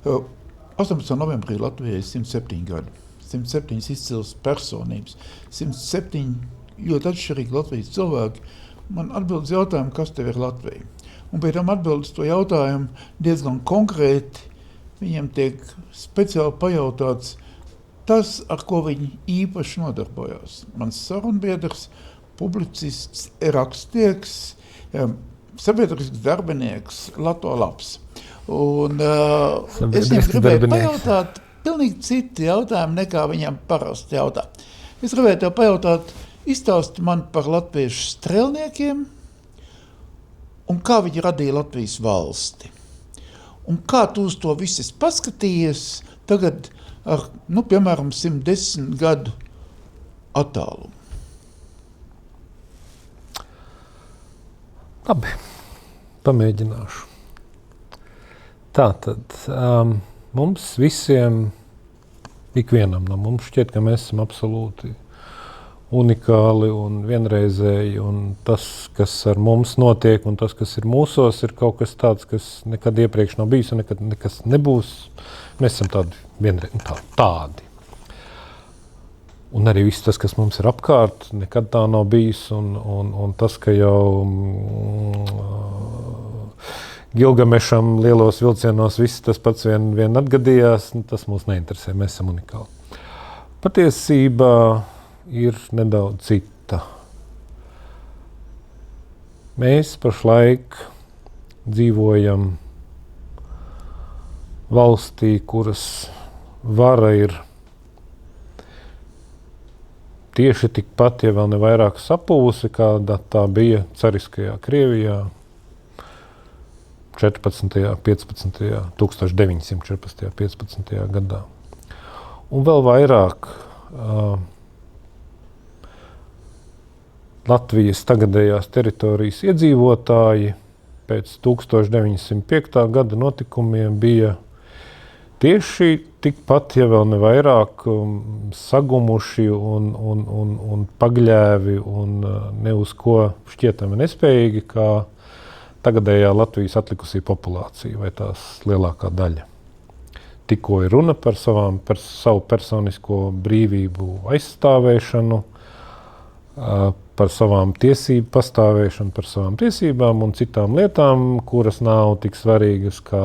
18. novembrī Latvijai 107 gadi. 107 izcils personības, 107 ļoti atšķirīgi Latvijas cilvēki. Man atbildes jautājumu, kas tev ir Latvija? Un pēc tam atbildes to jautājumu diezgan konkrēti. Viņiem tiek speciāli pajautāts tas, ar ko viņi īpaši nodarbojās. Mans sarunbiedrs, publicists, rakstnieks, sabiedrisks darbinieks, Lato Labs. Un es viņam gribēju pajautāt pilnīgi citu jautājumu, nekā viņam parasti jautā. Es gribēju tev pajautāt, izstāsti man par latviešu strēlniekiem un kā viņi radīja Latvijas valsti. Un kā tu uz to visu esi paskatījies tagad ar, piemēram, 110 gadu attālumu? Labi, pamēģināšu. Tātad, mums visiem, ikvienam no mums šķiet, ka mēs esam absolūti unikāli un vienreizēji, un tas, kas ar mums notiek, un tas, kas ir mūsos, ir kaut kas tāds, kas nekad iepriekš nav bijis un nekad nekas nebūs. Mēs esam tādi. Un arī viss tas, kas mums ir apkārt, nekad tā nav bijis, un tas, ka jau Gilgamešam lielos vilcienos viss tas pats vien atgadījās, tas mūs neinteresē, mēs esam unikāli. Patiesībā ir nedaudz cita. Mēs pašlaik dzīvojam valstī, kuras vara ir tieši tikpat, ja vēl ne vairāk sapūsi, kāda tā bija cariskajā Krievijā 1914. gadā. Un vēl vairāk Latvijas tagadējās teritorijas iedzīvotāji pēc 1905. gada notikumiem bija tieši tikpat, ja vēl ne vairāk, sagumuši un pagļēvi un ne uz ko šķietami nespējīgi, kā tagadējā Latvijas atlikusī populācija vai tās lielākā daļa. Tikko ir runa par savu personisko brīvību aizstāvēšanu, par savām tiesību pastāvēšanu, par savām tiesībām un citām lietām, kuras nav tik svarīgas kā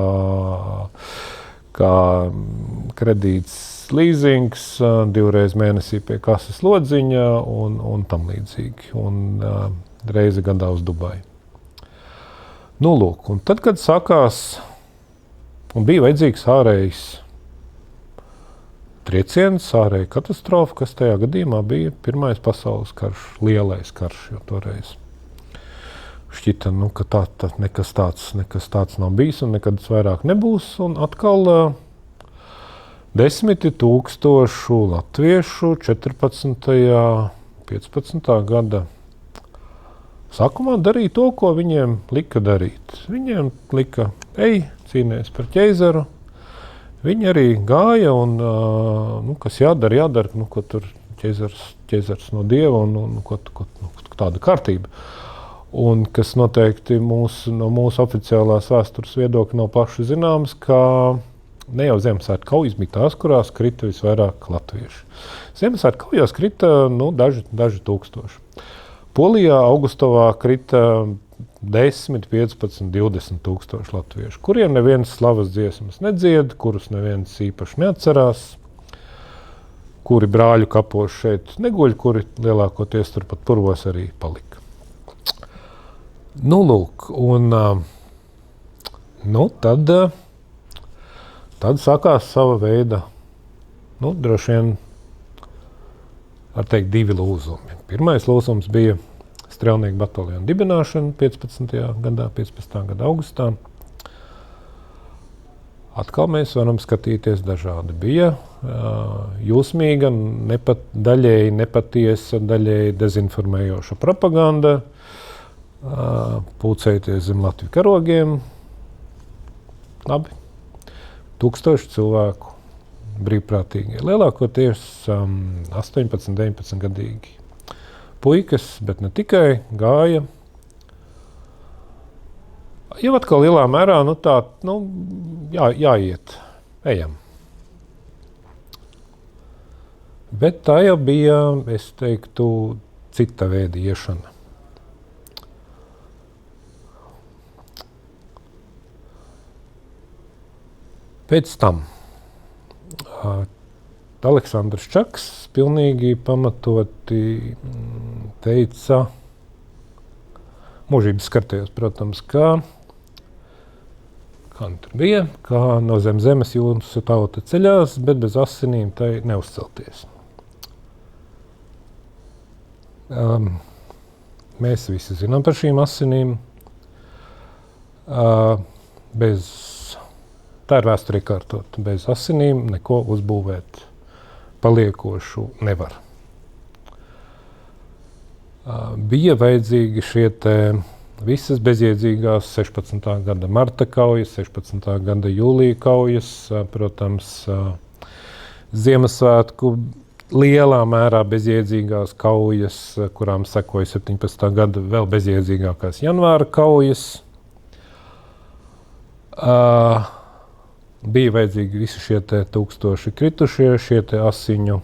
kredīts, līzings, 2 reizes mēnesī pie kases lodziņa un tam līdzīgi. Un reizi gadā uz Dubaju. Nu, lūk, un tad, kad sākās un bija vajadzīgs ārējs trieciens, ārēja katastrofa, kas tajā gadījumā bija Pirmais pasaules karš, lielais karš, jo toreiz šķita, ka nekas tāds nav bijis un nekad vairāk nebūs. Un atkal 10 000 latviešu 14. 15. gada sākumā darīja to, ko viņiem lika darīt. Viņiem lika, cīnēs par ķeizaru. Viņi arī gāja un, kas jādara, ko tur ķeizars no Dieva un tāda kārtība. Un kas noteikti no mūsu oficiālās vēstures viedokļa nav plaši zināms, ka ne jau Ziemassvētku kaujas bija tās, kurās krita visvairāk latvieši. Ziemassvētku kaujās krita daži tūkstoši. Polijā Augustovā krita 10, 15, 20 tūkstoši latviešu, kuriem neviens slavas dziesmas nedzied, kurus neviens īpaši neatcerās, kuri brāļu kapos šeit neguļ, kuri lielākoties turpat Purvos arī palika. Nu, lūk, un tad sākās sava veida, droši vien, var teikt, 2 lūzumi. Pirmais lūzums bija strēlnieku bataljonu dibināšana 15. gada augustā. Atkal mēs varam skatīties dažādi. Bija jūsmīga, daļēji nepatiesa, daļēji dezinformējoša propaganda, pulcēties zem Latviju karogiem. Labi, 1000 cilvēku brīvprātīgie. Lielākoties 18, 19 gadīgi puikas, bet ne tikai, gāja. Jau atkal lielā mērā jāiet. ejam. Bet tā jau bija, es teiktu, cita veida iešana. Pēc tam Aleksandrs Čaks pilnīgi pamatoti teica, mūžības skartajos, protams, kā tur bija, kā no zemes jūsu tauta ceļās, bet bez asinīm tai neuzcelties. Mēs visi zinām par šīm asinīm. Tā ir vēsturē kārtot. Bez asinīm neko uzbūvēt paliekošu nevar. Bija vajadzīgi šie te visas bezjēdzīgās 16. gada marta kaujas, 16. gada jūlija kaujas, protams, Ziemassvētku lielā mērā bezjēdzīgās kaujas, kurām sekoja 17. gada vēl bezjēdzīgākās janvāra kaujas. Bija vajadzīgi visi šie te tūkstoši kritušie, šie te asiņu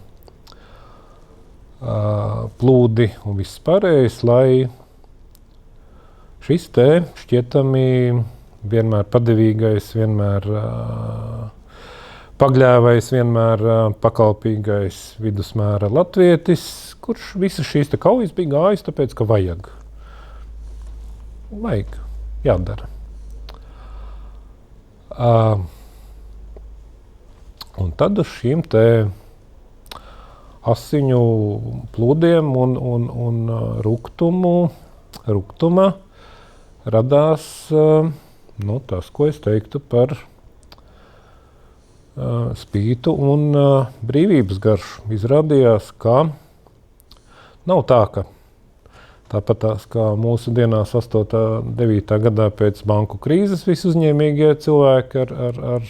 plūdi un viss pārējais, lai šis te šķietami vienmēr padevīgais, vienmēr pagļāvais, vienmēr pakalpīgais vidusmēra latvietis, kurš visas šīs te kaujas bija gājis, tāpēc, ka vajag. Vajag, jādara. Un tad uz šīm te asiņu plūdiem un ruktuma radās tas, ko es teiktu par spītu un brīvības garšu. Izrādījās, ka nav tā, ka tāpatās kā mūsu dienās 8. 9. gadā pēc banku krīzes visi uzņēmīgie cilvēki ar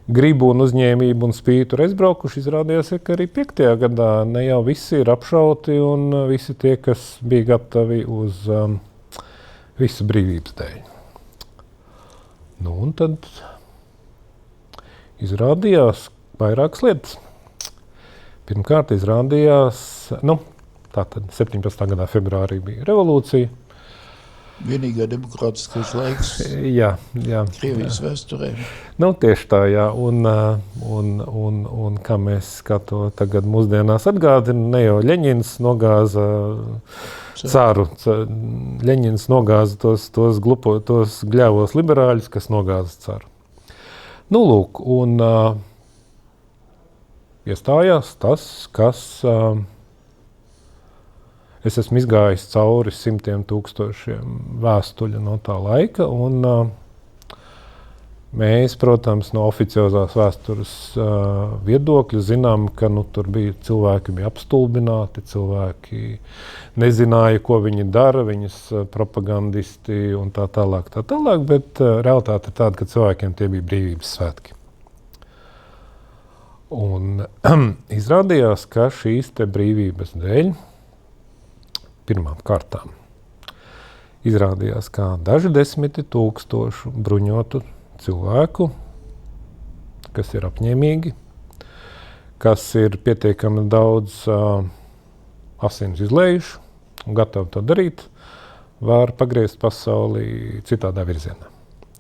gribu un uzņēmību un spītu ir aizbraukuši, izrādījās, ka arī 5. gadā ne jau visi ir apšauti un visi tie, kas bija gatavi uz visu brīvības dēļ. Un tad izrādījās vairākas lietas. Pirmkārt izrādījās, tātad 17. gadā februārī bija revolūcija. Vienīgā demokrātiskais laiks Krievijas vēsturē. Tieši tā, jā. Un kā mēs to tagad mūsdienās atgādina, ne jau Ļeņins nogāza caru. Ļeņins nogāza tos gļēvos liberāļus, kas nogāza caru. Lūk, un iestājās tas, kas... Es esmu izgājis cauri 100 000 vēstuļu no tā laika, un mēs, protams, no oficiozās vēstures viedokļa zinām, ka tur bija cilvēki bija apstulbināti, cilvēki nezināja, ko viņi dara, viņas propagandisti un tā tālāk, bet realitāte ir tāda, ka cilvēkiem tie bija brīvības svētki. Un izrādījās, ka šīs te brīvības dēļ pirmām kārtām izrādījās, kā daži 10 000 bruņotu cilvēku, kas ir apņēmīgi, kas ir pietiekami daudz asins izlējuši un gatavi to darīt, var pagriezt pasauli citādā virzienā.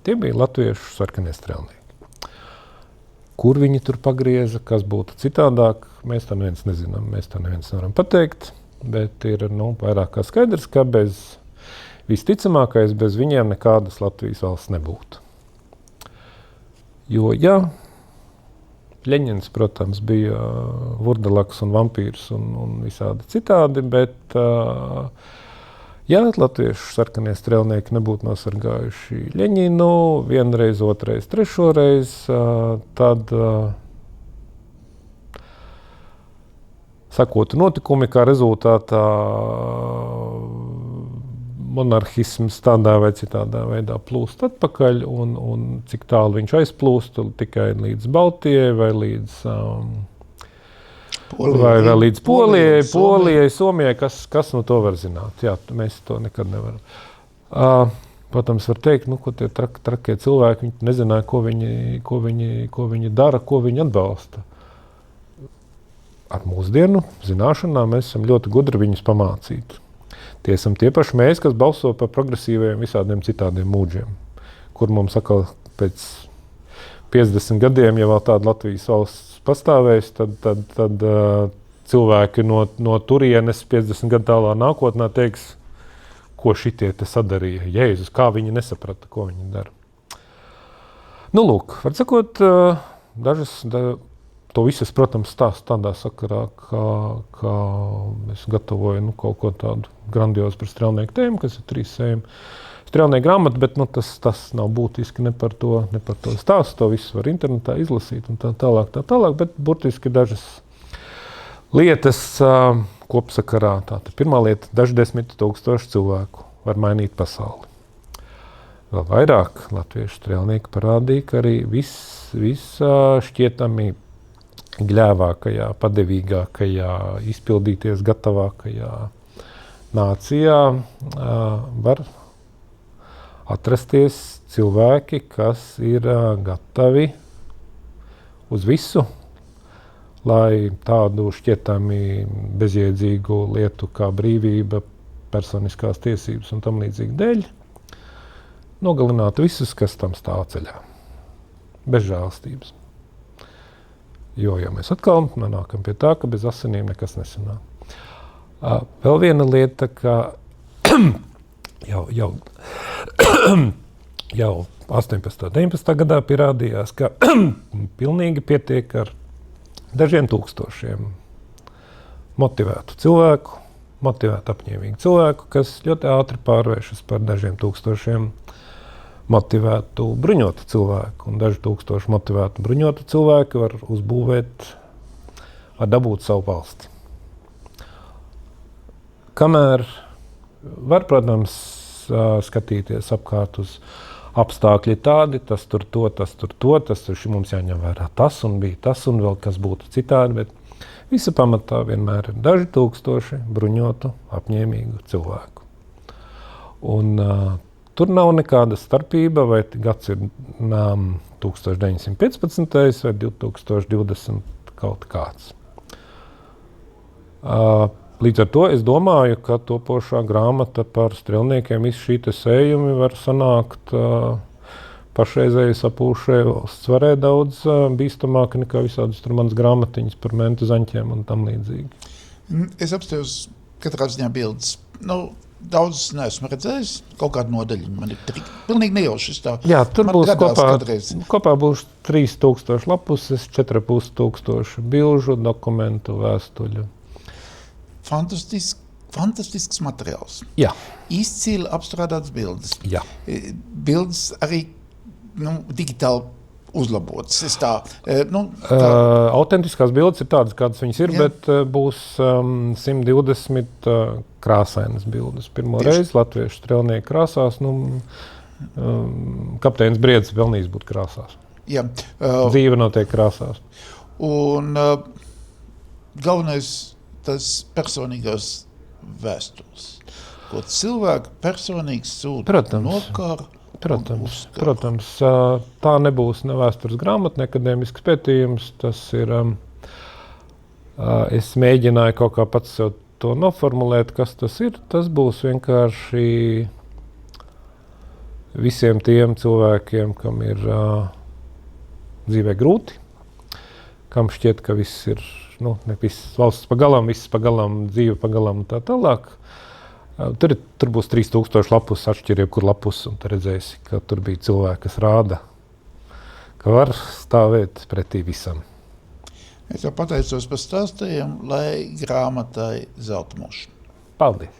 Tie bija latviešu sarkanie strēlnieki. Kur viņi tur pagrieza, kas būtu citādāk, mēs to neviens nezinām, mēs to neviens nevaram pateikt. Bet ir vairāk kā skaidrs, ka visticamākais bez viņiem nekādas Latvijas valsts nebūtu. Jo, Ļeņins, protams, bija vurdalaks un vampīrs un visādi citādi, bet, latviešu sarkanie strēlnieki nebūtu nosargājuši Ļeņinu vienreiz, otrais, trešoreiz, tad... Sakotu notikumi, kā rezultātā monarhisms tādā vai citādā veidā plūst atpakaļ, un cik tālu viņš aizplūst, tikai līdz Baltijai vai līdz Polijai, Somijai, kas to var zināt. Jā, mēs to nekad nevaram. Protams, var teikt, ko tie trakie cilvēki, viņi nezināja, ko viņi dara, ko viņi atbalsta. Ar mūsdienu zināšanām mēs esam ļoti gudri viņus pamācīt. Tie esam tie paši mēs, kas balso par progresīviem visādiem citādiem mūdžiem, kur mums atkal pēc 50 gadiem, ja vēl tāda Latvijas valsts pastāvēs, tad cilvēki no turienes 50 gadu tālā nākotnē teiks, ko šitie te sadarīja. Jēzus, kā viņi nesaprata, ko viņi dara. Nu, lūk, var sakot, to visu es, protams, stāstu tādā sakarā, kā es gatavoju kaut ko tādu grandiozu par strēlnieku tēmu, kas ir 3 sējumi strēlnieku grāmata, bet tas nav būtiski ne par to stāstu, to visu var internetā izlasīt un tā tālāk, bet burtiski dažas lietas kopsakarā. Tātad pirmā lieta, daži 10 000 cilvēku var mainīt pasauli. Vēl vairāk latviešu strēlnieki parādīja, ka arī šķietami gļēvākajā, padevīgākajā, izpildīties gatavākajā nācijā var atrasties cilvēki, kas ir gatavi uz visu, lai tādu šķietami bezjēdzīgu lietu kā brīvība, personiskās tiesības un tam līdzīgi dēļ nogalinātu visus, kas tam stāv ceļā. Bez žēlastības. Jo mēs atkal nonākam pie tā, ka bez asinīm nekas nesanāk. Vēl viena lieta, ka jau 18. 19. gadā pierādījās, ka pilnīgi pietiek ar dažiem tūkstošiem motivētu cilvēku, motivētu apņēmīgu cilvēku, kas ļoti ātri pārvēršas par dažiem tūkstošiem motivētu bruņotu cilvēku. Un daži tūkstoši motivētu bruņotu cilvēku var uzbūvēt, var dabūt savu valsti. Kamēr var, protams, skatīties apkārt uz apstākļi tādi, tas tur mums jāņem vērā tas un bija tas un vēl kas būtu citādi, bet visa pamatā vienmēr ir daži tūkstoši bruņotu, apņēmīgu cilvēku. Un tur nav nekāda starpība, vai gads ir 1915. vai 2020 kaut kāds. Līdz ar to es domāju, ka topošā grāmata par strēlniekiem visi šī te sējumi var sanākt pašreizēji sapūšai valsts varē daudz bīstamāk nekā visādas tur manas grāmatiņas par mentu zaņķiem un tam līdzīgi. Es apstājos katrā ziņā bildes. Daudz neesmu redzējis, kaut kādu nodaļu. Man ir pilnīgi nejauši tā. Jā, tur būs kopā būs 3000 lapuses, 4500 bilžu, dokumentu, vēstuļu. Fantastisks materiāls. Jā. Izcili apstrādāts bildes. Jā. Bildes arī digitāli uzlabotas. Autentiskās bildes ir tādas, kādas viņas ir, bet būs 120 krāsainas bildes. Pirmo reizi latviešu strēlnieku krāsās, kapteinis Briedis pelnījis būt krāsās. Jā. Dzīve notiek krāsās. Un galvenais tas personīgās vēstules, ko cilvēki personīgi sūta no kara. Protams, tā nebūs ne vēstures grāmata, ne akadēmisks pētījums. Tas ir, es mēģināju kaut kā pats sev to noformulēt, kas tas ir. Tas būs vienkārši visiem tiem cilvēkiem, kam ir dzīvē grūti, kam šķiet, ka viss ir, viss valsts pagalām, viss pagalām, dzīve pagalām un tā tālāk. Tur būs 3000 lapus, atšķir jebkur lapus, un tu redzēsi, ka tur bija cilvēki, kas rāda, ka var stāvēt pretī visam. Es jau pateicos par stāstījumiem, lai grāmatai zelta muša. Paldies!